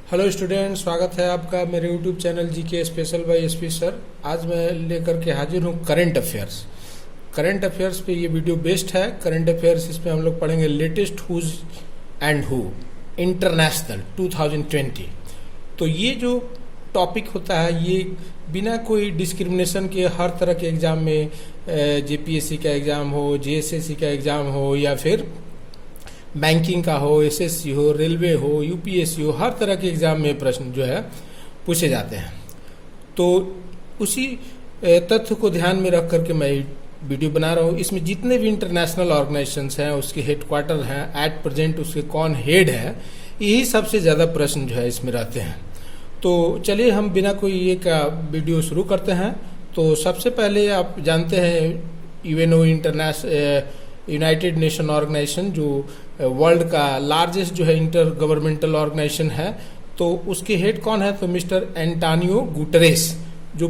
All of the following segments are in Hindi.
हेलो स्टूडेंट, स्वागत है आपका मेरे YouTube channel GK special bye SP sir. आज मैं लेकर के हाजिर हूँ करंट अफेयर्स। करंट अफेयर्स पे ये वीडियो बेस्ड है। करंट अफेयर्स इसमें हम लोग पढ़ेंगे latest who's and who international 2020। तो ये जो टॉपिक होता है ये बिना कोई डिस्क्रिमिनेशन के हर तरह के एग्जाम में, जेपीएससी का एग्जाम हो, जेएसएससी का एग्जाम हो या फिर बैंकिंग का हो, एसएससी हो, रेलवे हो, यूपीएससी हो, हर तरह के एग्जाम में प्रश्न जो है पूछे जाते हैं। तो उसी तथ्य को ध्यान में रख करके मैं वीडियो बना रहा हूँ। इसमें जितने भी इंटरनेशनल ऑर्गेनाइजेशंस हैं, उसके हेडक्वार्टर हैं, एट प्रेजेंट उसके कौन हेड है, यही सबसे ज़्यादा प्रश्न जो है इसमें रहते हैं। तो चलिए हम बिना कोई ये का वीडियो शुरू करते हैं। तो सबसे पहले आप जानते हैं यूएनओ यूनाइटेड नेशन ऑर्गेनाइजेशन जो वर्ल्ड का लार्जेस्ट जो है इंटर गवर्नमेंटल ऑर्गेनाइजेशन है, तो उसके हेड कौन है? तो मिस्टर एंटानियो गुटरेस, जो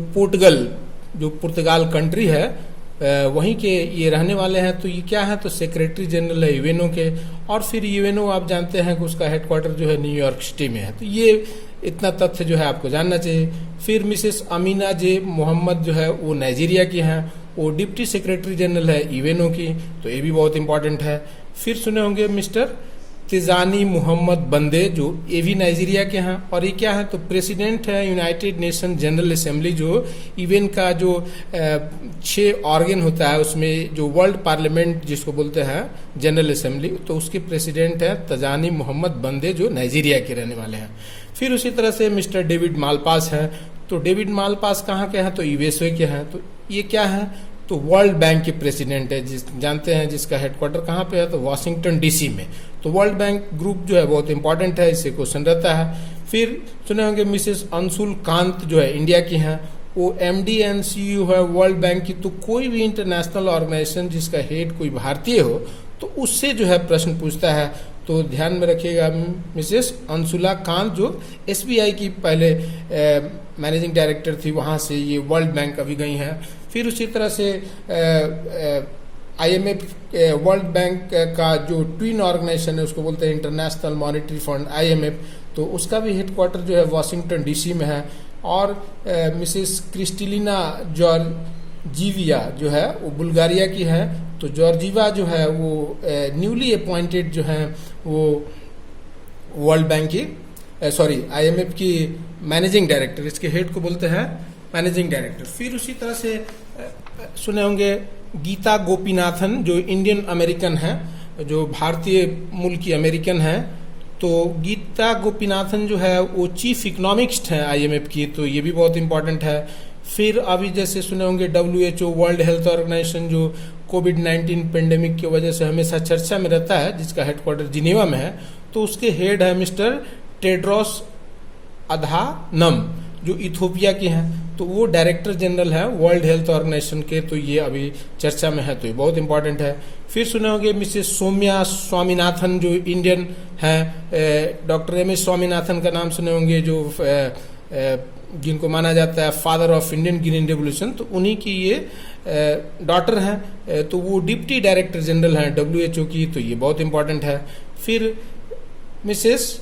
पुर्तगाल कंट्री है वहीं के ये रहने वाले हैं। तो ये क्या है? तो सेक्रेटरी जनरल है यूएनओ के। और फिर यूएनओ आप जानते हैं कि उसका हेडक्वार्टर जो है न्यूयॉर्क सिटी में है। तो ये इतना तथ्य जो है आपको जानना चाहिए। फिर मिसेस अमीना जे मोहम्मद जो है वो नाइजीरिया की हैं, वो डिप्टी सेक्रेटरी जनरल है यूएनओ की, तो ये भी बहुत इंपॉर्टेंट है। फिर सुने होंगे मिस्टर तिजानी मोहम्मद बंदे, जो ये भी नाइजीरिया के हैं। और ये क्या है? तो प्रेसिडेंट है यूनाइटेड नेशन जनरल असेंबली, जो इवन का जो 6 ऑर्गन होता है उसमें जो वर्ल्ड पार्लियामेंट जिसको बोलते हैं जनरल असेंबली, तो उसके प्रेसिडेंट है तजानी मोहम्मद बंदे, जो नाइजीरिया के रहने वाले हैं। फिर उसी तरह से मिस्टर डेविड मालपास हैं। तो डेविड मालपास कहाँ के हैं? तो यूएसए के हैं। तो ये क्या है? तो वर्ल्ड बैंक के प्रेसिडेंट है, जानते हैं जिसका हेडक्वार्टर कहाँ पे है? तो वाशिंगटन डीसी में। तो वर्ल्ड बैंक ग्रुप जो है बहुत इंपॉर्टेंट है, इससे क्वेश्चन रहता है। फिर सुने होंगे मिसेस अंशुल कांत जो है इंडिया की हैं, वो एमडी एंड सीईओ है वर्ल्ड बैंक की। तो कोई भी इंटरनेशनल ऑर्गेनाइजेशन जिसका हेड कोई भारतीय हो तो उससे जो है प्रश्न पूछता है। तो ध्यान में रखिएगा मिसेस अंशुला कांत, जो एसबीआई की पहले मैनेजिंग डायरेक्टर थी, वहाँ से ये वर्ल्ड बैंक अभी गई हैं। फिर उसी तरह से आईएमएफ वर्ल्ड बैंक का जो ट्विन ऑर्गेनाइजेशन है उसको बोलते हैं इंटरनेशनल मॉनेटरी फंड आईएमएफ, तो उसका भी हेडक्वार्टर जो है वाशिंगटन डीसी में है। और मिसेस क्रिस्टलिना जॉर्जीविया जो है वो बुल्गारिया की है। तो जॉर्जीवा जो है वो न्यूली अपॉइंटेड जो है वो वर्ल्ड बैंक की आईएमएफ की मैनेजिंग डायरेक्टर, इसके हेड को बोलते हैं मैनेजिंग डायरेक्टर। फिर उसी तरह से सुने होंगे गीता गोपीनाथन, जो इंडियन अमेरिकन है, जो भारतीय मूल की अमेरिकन है। तो गीता गोपीनाथन जो है वो चीफ इकोनॉमिस्ट हैं आईएमएफ की, तो ये भी बहुत इंपॉर्टेंट है। फिर अभी जैसे सुने होंगे डब्ल्यूएचओ वर्ल्ड हेल्थ ऑर्गेनाइजेशन, जो कोविड-19 पेंडेमिक की वजह से हमेशा चर्चा में रहता है, जिसका हेडक्वार्टर जिनेवा में है। तो उसके हेड है मिस्टर टेड्रोस अधानम, जो इथोपिया के हैं। तो वो डायरेक्टर जनरल है वर्ल्ड हेल्थ ऑर्गेनाइजेशन के। तो ये अभी चर्चा में है, तो ये बहुत इंपॉर्टेंट है। फिर सुने होंगे मिसेस सौम्या स्वामीनाथन, जो इंडियन हैं। डॉक्टर एम एस स्वामीनाथन का नाम सुने होंगे, जो जिनको माना जाता है father of Indian green revolution, तो उन्हीं की ये डॉटर हैं। तो वो डिप्टी डायरेक्टर जनरल हैं डब्ल्यूएचओ की, तो ये बहुत इंपॉर्टेंट है। फिर मिसेस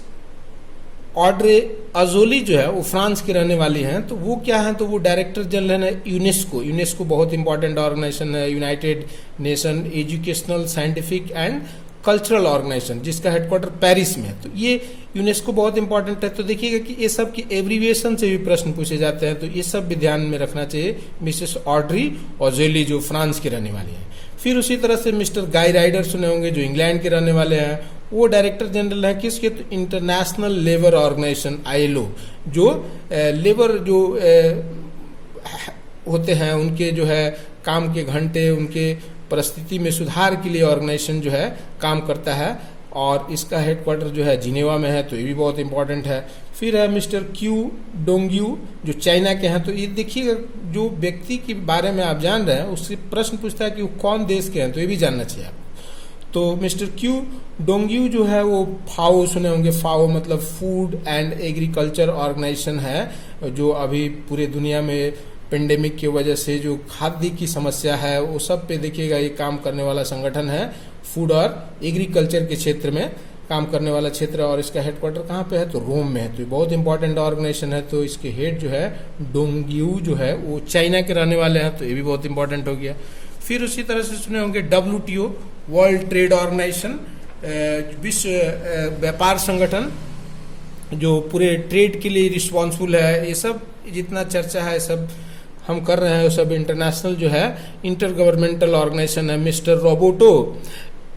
ऑड्रे अजोली जो है वो फ्रांस की रहने वाली हैं। तो वो क्या है? तो वो डायरेक्टर जनरल है यूनेस्को बहुत इंपॉर्टेंट ऑर्गेनाइजेशन है, united nation educational scientific and cultural organisation, जिसका हेडक्वार्टर पेरिस में है। तो ये यूनेस्को बहुत इंपॉर्टेंट है। तो देखिएगा कि ये सब की एब्रीविएशन से भी प्रश्न पूछे जाते हैं, तो ये सब भी ध्यान में रखना चाहिए। मिसेस ऑड्री ऑजेली जो फ्रांस की रहने वाली है। फिर उसी तरह से मिस्टर गाई राइडर सुने होंगे, जो इंग्लैंड के रहने वाले हैं। वो डायरेक्टर जनरल है किसके? तो इंटरनेशनल लेबर ऑर्गेनाइजेशन आईएलओ, जो लेबर जो होते हैं उनके जो है काम के घंटे, उनके परिस्थिति में सुधार के लिए ऑर्गेनाइजेशन जो है काम करता है। और इसका हेडक्वार्टर जो है जिनेवा में है, तो ये भी बहुत इंपॉर्टेंट है। फिर है मिस्टर क्यू डोंगयू, जो चाइना के हैं। तो ये देखिएगा जो व्यक्ति के बारे में आप जान रहे हैं उससे प्रश्न पूछता है कि वो कौन देश के हैं, तो ये भी जानना चाहिए आपको। तो मिस्टर क्यू डोंगयू जो है वो फाओ सुने होंगे, फाओ मतलब फूड एंड एग्रीकल्चर ऑर्गेनाइजेशन है, जो अभी पूरे दुनिया में पेंडेमिक की वजह से जो खाद्य की समस्या है वो सब पे देखिएगा ये काम करने वाला संगठन है, फूड और एग्रीकल्चर के क्षेत्र में। काम करने वाला क्षेत्र है और इसका हेडक्वार्टर कहाँ पे है, तो रोम में है। तो ये बहुत इंपॉर्टेंट ऑर्गेनाइजेशन है। तो इसके हेड जो है डोंगयू जो है वो चाइना के रहने वाले हैं, तो ये भी बहुत इंपॉर्टेंट हो गया। फिर उसी तरह से सुने होंगे WTO, वर्ल्ड ट्रेड ऑर्गेनाइजेशन, विश्व व्यापार संगठन जो पूरे ट्रेड के लिए रिस्पॉन्सिबल है। ये सब जितना चर्चा है सब हम कर रहे हैं, वो सब इंटरनेशनल जो है इंटर गवर्नमेंटल ऑर्गेनाइजेशन है। मिस्टर रोबोटो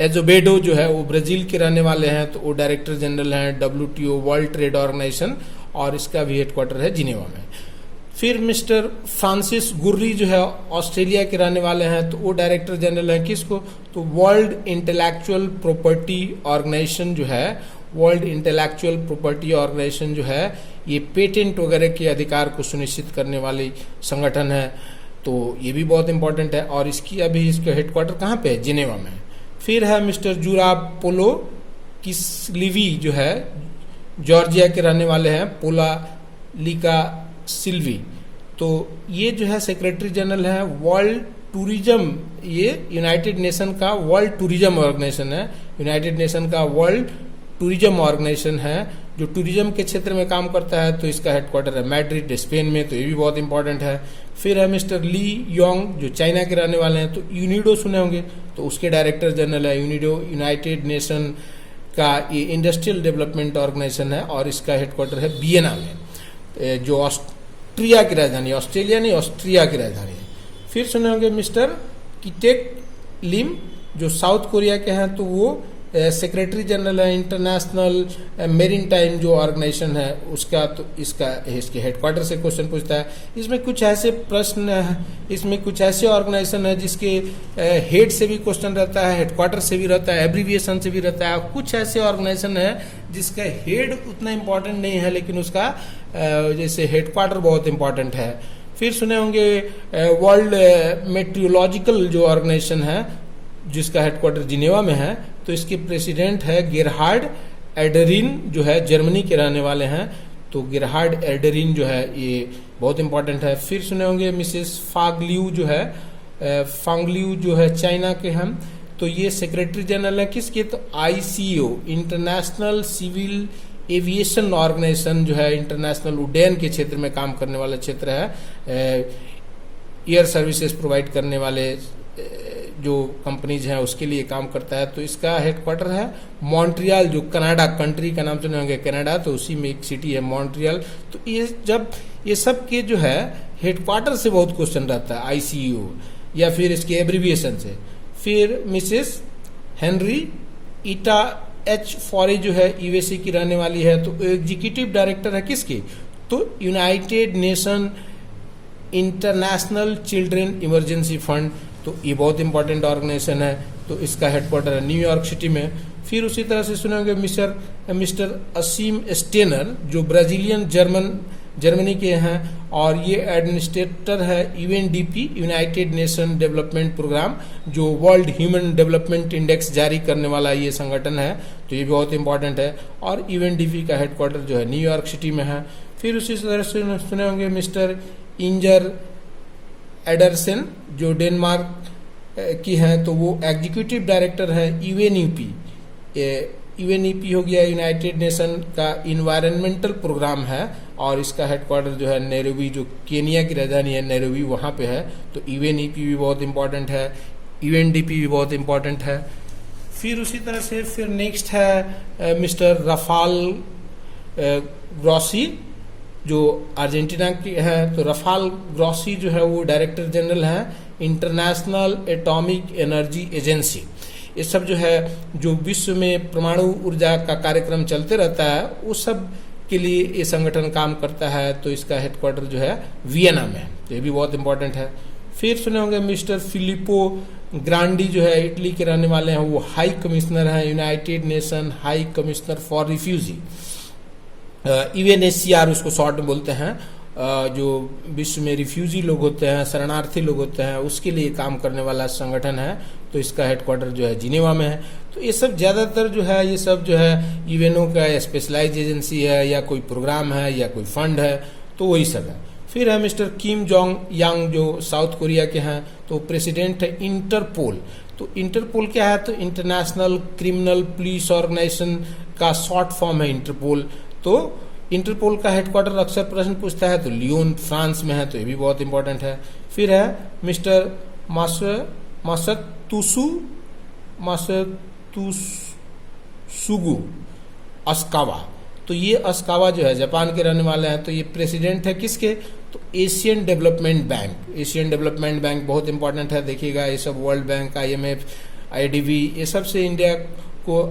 एजोबेडो जो है वो ब्राजील के रहने वाले हैं, तो वो डायरेक्टर जनरल हैं WTO वर्ल्ड ट्रेड ऑर्गेनाइजेशन, और इसका भी हेडक्वार्टर है जिनेवा में। फिर मिस्टर फ्रांसिस गुर्री जो है ऑस्ट्रेलिया के रहने वाले हैं, तो वो डायरेक्टर जनरल हैं किसको, तो वर्ल्ड इंटेलेक्चुअल प्रॉपर्टी ऑर्गेनाइजेशन जो है, वर्ल्ड इंटेलेक्चुअल प्रॉपर्टी ऑर्गेनाइजेशन जो है ये पेटेंट वगैरह के अधिकार को सुनिश्चित करने वाली संगठन है। तो ये भी बहुत इंपॉर्टेंट है, और इसकी अभी इसका हेडक्वार्टर कहाँ पे है, जिनेवा में। फिर है मिस्टर जुराब पोलो किसलिवी जो है जॉर्जिया के रहने वाले हैं, पोला लिका सिल्वी, तो ये जो है सेक्रेटरी जनरल है वर्ल्ड टूरिज्म, ये यूनाइटेड नेशन का वर्ल्ड टूरिज्म ऑर्गेनाइजेशन है, यूनाइटेड नेशन का वर्ल्ड टूरिज्म ऑर्गेनाइजेशन है जो टूरिज्म के क्षेत्र में काम करता है। तो इसका हेडक्वार्टर है मैड्रिड स्पेन में, तो ये भी बहुत इंपॉर्टेंट है। फिर है मिस्टर ली योंग जो चाइना के रहने वाले हैं, तो यूनिडो सुने होंगे, तो उसके डायरेक्टर जनरल है। यूनिडो यूनाइटेड नेशन का ये इंडस्ट्रियल डेवलपमेंट ऑर्गेनाइजेशन है, और इसका हेडक्वार्टर है वियना में, जो ऑस्ट्रिया की राजधानी, ऑस्ट्रेलिया नहीं ऑस्ट्रिया की राजधानी है। फिर सुने होंगे मिस्टर किटेक लिम जो साउथ कोरिया के हैं, तो वो सेक्रेटरी जनरल है इंटरनेशनल मेरीन टाइम जो ऑर्गेनाइजेशन है उसका। तो इसके हेडक्वार्टर से क्वेश्चन पूछता है। इसमें कुछ ऐसे प्रश्न है, इसमें कुछ ऐसे ऑर्गेनाइजेशन है जिसके हेड से भी क्वेश्चन रहता है, हेडक्वार्टर से भी रहता है, एब्रीविएशन से भी रहता है। कुछ ऐसे ऑर्गेनाइजेशन है जिसका हेड उतना इंपॉर्टेंट नहीं है, लेकिन उसका जैसे हेडक्वार्टर बहुत इंपॉर्टेंट है। फिर सुने होंगे वर्ल्ड मेट्रियोलॉजिकल जो ऑर्गेनाइजेशन है जिसका हेडक्वार्टर जिनेवा में है, तो इसके प्रेसिडेंट है गेरहार्ड एडरिन जो है जर्मनी के रहने वाले हैं। तो गेरहार्ड एडरिन जो है ये बहुत इंपॉर्टेंट है। फिर सुने होंगे मिसेस फांगलियू जो है, फांगलियू जो है चाइना के हैं, तो ये सेक्रेटरी जनरल है किसके, तो ICAO international civil aviation organisation जो है इंटरनेशनल उड्डयन के क्षेत्र में काम करने वाला क्षेत्र है, एयर सर्विसेज प्रोवाइड करने वाले जो कंपनीज हैं उसके लिए काम करता है। तो इसका हेडक्वार्टर है मॉन्ट्रियल, जो कनाडा कंट्री का नाम सुने होंगे कनाडा, तो उसी में एक सिटी है मॉन्ट्रियल। तो ये सब के जो है हेडक्वार्टर से बहुत क्वेश्चन रहता है ICAO या फिर इसके एब्रीविएशन से। फिर मिसेस हेनरी ईटा H फॉरे जो है USA की रहने वाली है, तो एग्जीक्यूटिव डायरेक्टर है किसकी, तो United nation international children emergency fund. तो ये बहुत इंपॉर्टेंट ऑर्गेनाइजेशन है, तो इसका हेडक्वार्टर है न्यूयॉर्क सिटी में। फिर उसी तरह से सुनेंगे मिस्टर असीम स्टेनर जो ब्राजीलियन जर्मनी के हैं, और ये एडमिनिस्ट्रेटर है UNDP united nation development programme, जो वर्ल्ड ह्यूमन डेवलपमेंट इंडेक्स जारी करने वाला ये संगठन है। तो ये बहुत इंपॉर्टेंट है, और UNDP का हेडक्वार्टर जो है न्यूयॉर्क सिटी में है। फिर उसी तरह से सुने होंगे मिस्टर इंजर एडरसन जो डेनमार्क की हैं, तो वो एग्जीक्यूटिव डायरेक्टर है UNEP। UNEP हो गया यूनाइटेड नेशन का इन्वायरमेंटल प्रोग्राम है, और इसका हेडक्वार्टर जो है नैरोबी, जो केनिया की राजधानी है नैरोबी, वहाँ पे है। तो UNEP भी बहुत इंपॉर्टेंट है, UNDP भी बहुत इंपॉर्टेंट है। फिर उसी तरह से फिर नेक्स्ट है मिस्टर रफाल ग्रॉसी जो अर्जेंटीना की है। तो रफाल ग्रॉसी जो है वो डायरेक्टर जनरल है इंटरनेशनल एटॉमिक एनर्जी एजेंसी। ये सब जो है जो विश्व में परमाणु ऊर्जा का कार्यक्रम चलते रहता है उस सब के लिए ये संगठन काम करता है। तो इसका हेडक्वार्टर जो है वियना में है, तो ये भी बहुत इंपॉर्टेंट है। फिर सुने होंगे मिस्टर फिलिपो ग्रांडी जो है इटली के रहने वाले हैं, वो हाई कमिश्नर हैं United nation high commissioner for refugee, UNHCR उसको शॉर्ट में बोलते हैं। जो विश्व में रिफ्यूजी लोग होते हैं, शरणार्थी लोग होते हैं, उसके लिए काम करने वाला संगठन है। तो इसका हेडक्वार्टर जो है जिनेवा में है। तो ये सब ज़्यादातर जो है ये सब जो है UNO का स्पेशलाइज एजेंसी है, या कोई प्रोग्राम है, या कोई फंड है, तो वही सब है। फिर है मिस्टर किम जोंग यांग जो साउथ कोरिया के हैं, तो प्रेसिडेंट है इंटरपोल। तो इंटरपोल क्या है? तो इंटरनेशनल क्रिमिनल पुलिस ऑर्गेनाइजेशन का शॉर्ट फॉर्म है इंटरपोल। तो इंटरपोल का हेडक्वार्टर अक्सर प्रश्न पूछता है, तो लियोन फ्रांस में है, तो ये भी बहुत इंपॉर्टेंट है। फिर है मिस्टर मासुत्सुगु अस्कावा। तो ये अस्कावा जो है जापान के रहने वाले हैं। तो ये प्रेसिडेंट है किसके? तो Asian development bank. Asian development bank बहुत इंपॉर्टेंट है, देखिएगा ये सब वर्ल्ड बैंक, IMF, IDB, ये सब से इंडिया को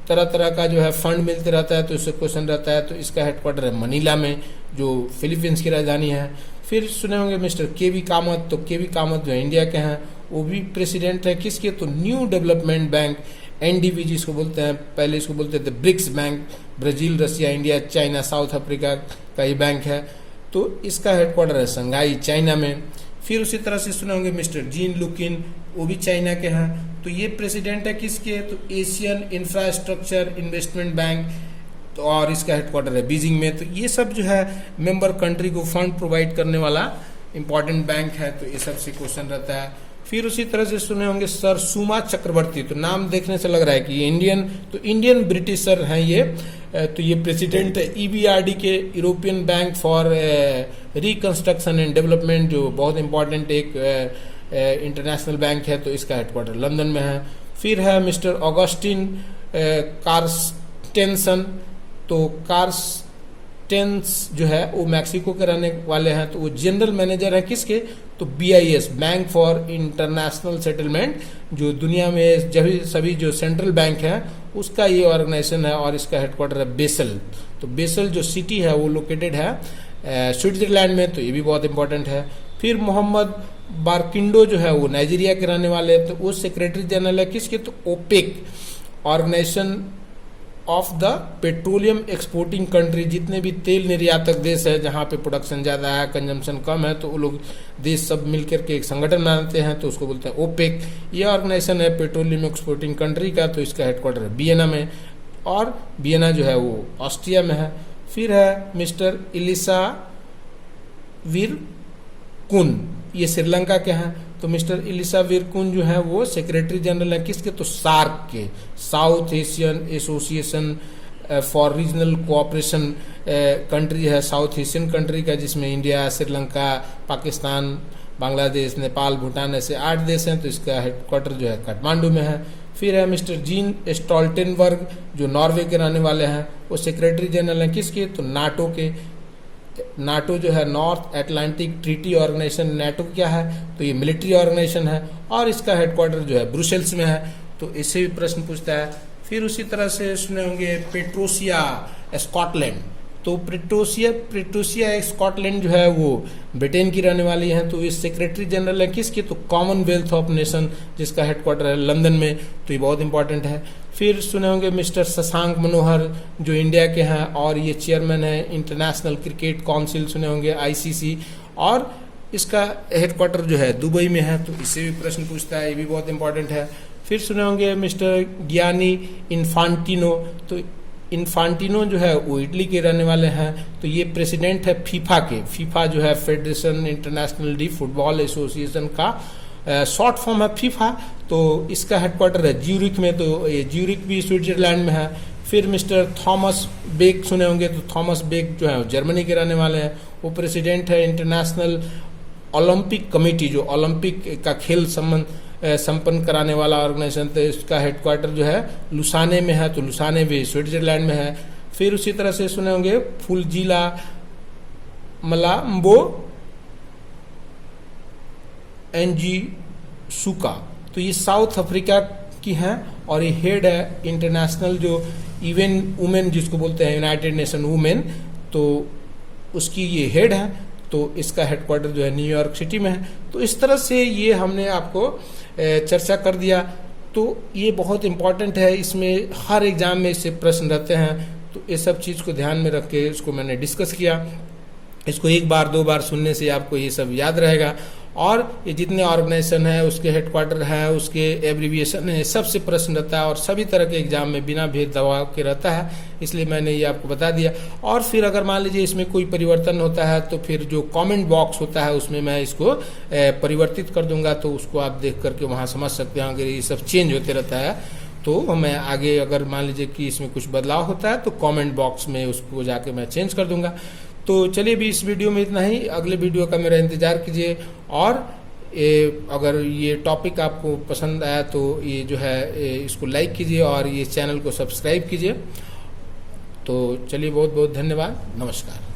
तरह तरह का जो है फंड मिलते रहता है, तो इससे क्वेश्चन रहता है। तो इसका हेडक्वार्टर है मनीला में, जो फिलीपींस की राजधानी है। फिर सुने होंगे मिस्टर KV कामत। तो KV कामत जो है इंडिया के हैं, वो भी प्रेसिडेंट है किसके? तो न्यू डेवलपमेंट बैंक, NDB जिसको बोलते हैं, पहले इसको बोलते थे ब्रिक्स बैंक, ब्राजील, रसिया, इंडिया, चाइना, साउथ अफ्रीका का ये बैंक है। तो इसका हेडक्वार्टर है संघाई, चाइना में। फिर उसी तरह से सुने होंगे मिस्टर जीन लुकिन, वो भी चाइना के हैं। तो ये प्रेसिडेंट है किसके? तो एशियन इंफ्रास्ट्रक्चर इन्वेस्टमेंट बैंक, तो और इसका हेडक्वार्टर है बीजिंग में। तो ये सब जो है मेंबर कंट्री को फंड प्रोवाइड करने वाला इंपॉर्टेंट बैंक है। तो ये सब से क्वेश्चन रहता है। फिर उसी तरह से सुने होंगे सर सुमा चक्रवर्ती। तो नाम देखने से लग रहा है कि ये इंडियन ब्रिटिशर हैं ये। तो ये प्रेसिडेंट है EBRD के, European bank for reconstruction and development, जो बहुत इंपॉर्टेंट एक इंटरनेशनल बैंक है। तो इसका हेडक्वार्टर लंदन में है। फिर है मिस्टर ऑगस्टिन कार्स्टेंसन। तो कार्स्टेंस जो है वो मैक्सिको के रहने वाले हैं। तो वो जनरल मैनेजर है किसके? तो BIS, bank for international settlement, जो दुनिया में सभी जो सेंट्रल बैंक है उसका ये ऑर्गेनाइजेशन है। और इसका हेडक्वार्टर है बेसल। तो बेसल जो सिटी है वो लोकेटेड है स्विट्जरलैंड में। तो ये भी बहुत इंपॉर्टेंट है। फिर मोहम्मद बारकिंडो जो है वो नाइजीरिया के रहने वाले हैं। तो वो सेक्रेटरी जनरल है किसके? तो OPEC, organisation of the petroleum exporting country. जितने भी तेल निर्यातक देश है जहाँ पे प्रोडक्शन ज़्यादा है, कंजम्पशन कम है, तो वो लोग देश सब मिलकर के एक संगठन बनाते हैं, तो उसको बोलते हैं OPEC। ये ऑर्गेनाइजेशन है पेट्रोलियम एक्सपोर्टिंग कंट्री का। तो इसका हेडक्वार्टर है वियना में, और वियना जो है वो ऑस्ट्रिया में है। फिर है मिस्टर इलिसा विरकुन, ये श्रीलंका के हैं। तो मिस्टर इलिसा विरकुन जो है वो सेक्रेटरी जनरल है किसके? तो सार्क के, south Asian association for regional cooperation country है, साउथ एशियन कंट्री का, जिसमें इंडिया, श्रीलंका, पाकिस्तान, बांग्लादेश, नेपाल, भूटान ऐसे 8 देश हैं। तो इसका हेडक्वार्टर जो है काठमांडू में है। फिर है मिस्टर जीन स्टोल्टेनबर्ग, जो नॉर्वे के रहने वाले हैं, वो सेक्रेटरी जनरल हैं किसके? तो नाटो के। नाटो जो है north Atlantic treaty organisation. NATO क्या है? तो ये मिलिट्री ऑर्गेनाइजेशन है, और इसका हेडक्वार्टर जो है ब्रुसेल्स में है। तो इससे भी प्रश्न पूछता है। फिर उसी तरह से सुने होंगे पेट्रोसिया स्कॉटलैंड। तो प्रेटोसिया स्कॉटलैंड जो है वो ब्रिटेन की रहने वाली है। तो ये सेक्रेटरी जनरल है किसकी? तो कॉमनवेल्थ ऑफ नेशन, जिसका हेडक्वार्टर है लंदन में। तो ये बहुत इंपॉर्टेंट है। फिर सुने होंगे मिस्टर शशांक मनोहर, जो इंडिया के हैं, और ये चेयरमैन है इंटरनेशनल क्रिकेट काउंसिल, सुने होंगे ICC, और इसका हेडक्वार्टर जो है दुबई में है। तो इससे भी प्रश्न पूछता है, ये भी बहुत इंपॉर्टेंट है। फिर सुने होंगे मिस्टर गियानी इन्फांटिनो। तो इन्फांटिनो जो है वो इटली के रहने वाले हैं। तो ये प्रेसिडेंट है फीफा के। फीफा जो है federation international D football association का शॉर्ट फॉर्म है फीफा। तो इसका हेडक्वार्टर है ज्यूरिक में। तो ये ज्यूरिक भी स्विट्जरलैंड में है। फिर मिस्टर थॉमस बेक सुने होंगे। तो थॉमस बेक जो है जर्मनी के रहने वाले हैं। वो प्रेसिडेंट है इंटरनेशनल ओलंपिक कमेटी, जो ओलंपिक का खेल संपन्न कराने वाला ऑर्गेनाइजेशन। तो इसका हेडक्वार्टर जो है लुसाने में है। तो लुसाने भी स्विट्जरलैंड में है। फिर उसी तरह से सुने होंगे फुलजिला मलाम्बो एनजी सुका। तो ये साउथ अफ्रीका की हैं, और ये हेड है इंटरनेशनल जो वुमेन जिसको बोलते हैं यूनाइटेड नेशन वुमेन, तो उसकी ये हेड है। तो इसका हेडक्वार्टर जो है न्यूयॉर्क सिटी में है। तो इस तरह से ये हमने आपको चर्चा कर दिया। तो ये बहुत इंपॉर्टेंट है, इसमें हर एग्जाम में इससे प्रश्न रहते हैं। तो ये सब चीज़ को ध्यान में रख के इसको मैंने डिस्कस किया। इसको 1 बार 2 बार सुनने से आपको ये सब याद रहेगा। और ये जितने ऑर्गेनाइजेशन है उसके हेडक्वार्टर है, उसके एब्रीविएशन है, सबसे प्रश्न रहता है और सभी तरह के एग्जाम में बिना भेदभाव के रहता है, इसलिए मैंने ये आपको बता दिया। और फिर अगर मान लीजिए इसमें कोई परिवर्तन होता है तो फिर जो कमेंट बॉक्स होता है उसमें मैं इसको परिवर्तित कर दूंगा, तो उसको आप देख करके वहाँ समझ सकते हैं। अगर ये सब चेंज होते रहता है तो मैं आगे अगर मान लीजिए कि इसमें कुछ बदलाव होता है तो कमेंट बॉक्स में उसको जाके मैं चेंज कर दूंगा। तो चलिए भी इस वीडियो में इतना ही, अगले वीडियो का मेरा इंतजार कीजिए। और अगर ये टॉपिक आपको पसंद आया तो ये जो है इसको लाइक कीजिए और ये चैनल को सब्सक्राइब कीजिए। तो चलिए बहुत बहुत धन्यवाद, नमस्कार।